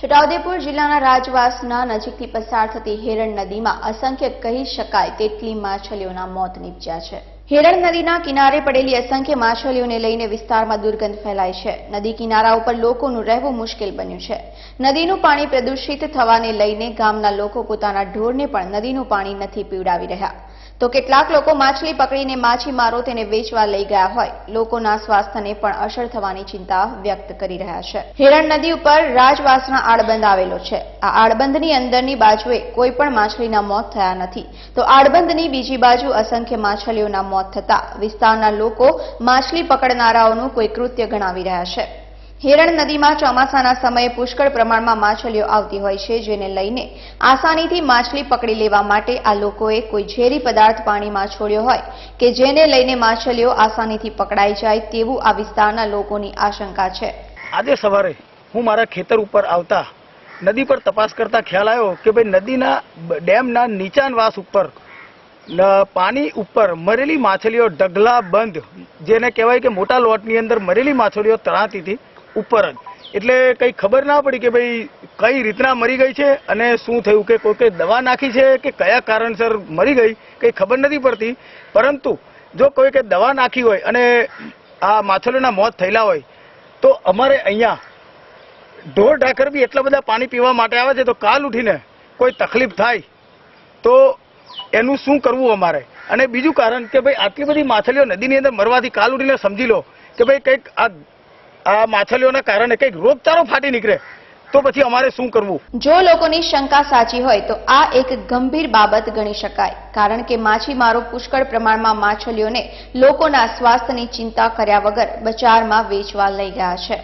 છોટાઉદેપુર જિલ્લાના રાજવાસના નજીકથી પસાર થતી હેરણ નદીમાં અસંખ્ય કહી શકાય તેટલી માછલીઓના મોત નીપજ્યા છે। હેરણ નદીના કિનારે પડેલી અસંખ્ય માછલીઓને લઈને વિસ્તારમાં દુર્ગંધ ફેલાય છે। નદી કિનારા ઉપર લોકોનું રહેવું મુશ્કેલ બન્યું છે। નદીનું પાણી પ્રદૂષિત થવાને લઈને ગામના લોકો પોતાના ઢોરને પણ નદીનું પાણી નથી પીવડાવી રહ્યા, તો કેટલાક લોકો માછલી પકડીને માછીમારો તેને વેચવા લઈ ગયા હોય લોકોના સ્વાસ્થ્યને પણ અસર થવાની ચિંતા વ્યક્ત કરી રહ્યા છે। હેરણ નદી ઉપર રાજવાસના આડબંધ આવેલો છે। આ આડબંધની અંદરની બાજુએ કોઈ પણ માછલીના મોત થયા નથી, તો આડબંધની બીજી બાજુ અસંખ્ય માછલીઓના મોત થતા વિસ્તારના લોકો માછલી પકડનારાઓનું કોઈ કૃત્ય ગણાવી રહ્યા છે। હેરણ નદીમાં ચોમાસાના સમયે પુષ્કળ પ્રમાણમાં માછલીઓ આવતી હોય છે, જેને લઈને આસાનીથી માછલી પકડી લેવા માટે આ લોકોએ કોઈ ઝેરી પદાર્થ પાણીમાં છોડ્યો હોય કે જેને લઈને માછલીઓ આસાનીથી પકડાઈ જાય તેવું આ વિસ્તારના લોકોની આશંકા છે। આજે સવારે હું મારા ખેતર ઉપર આવતા નદી પર તપાસ કરતા ખ્યાલ આવ્યો કે ભાઈ નદીના ડેમના નીચાણવાસ ઉપર પાણી ઉપર મરેલી માછલીઓ ઢગલા બંધ, જેને કહેવાય કે મોટા લોટની અંદર મરેલી માછલીઓ તણાતી હતી ઉપર જ। એટલે કંઈ ખબર ના પડી કે ભાઈ કઈ રીતના મરી ગઈ છે અને શું થયું, કે કોઈ દવા નાખી છે કે કયા કારણસર મરી ગઈ કંઈ ખબર નથી પડતી। પરંતુ જો કોઈ કે દવા નાખી હોય અને આ માછલીઓના મોત થયેલા હોય તો અમારે અહીંયા ઢોર ઢાકર બી એટલા બધા પાણી પીવા માટે આવે છે, તો કાલ ઉઠીને કોઈ તકલીફ થાય તો એનું શું કરવું અમારે। અને બીજું કારણ કે ભાઈ આટલી બધી માછલીઓ નદીની અંદર મરવાથી કાલ ઉઠીને સમજી લો કે ભાઈ કંઈક આ માછલીઓના કારણે કંઈક રોગચાળો ફાટી નીકળે તો પછી અમારે શું કરવું। જો લોકોની શંકા સાચી હોય તો આ એક ગંભીર બાબત ગણી શકાય, કારણ કે માછીમારો પુષ્કળ પ્રમાણમાં માછલીઓને લોકોના સ્વાસ્થ્યની ચિંતા કર્યા વગર બજારમાં વેચવા લઈ ગયા છે।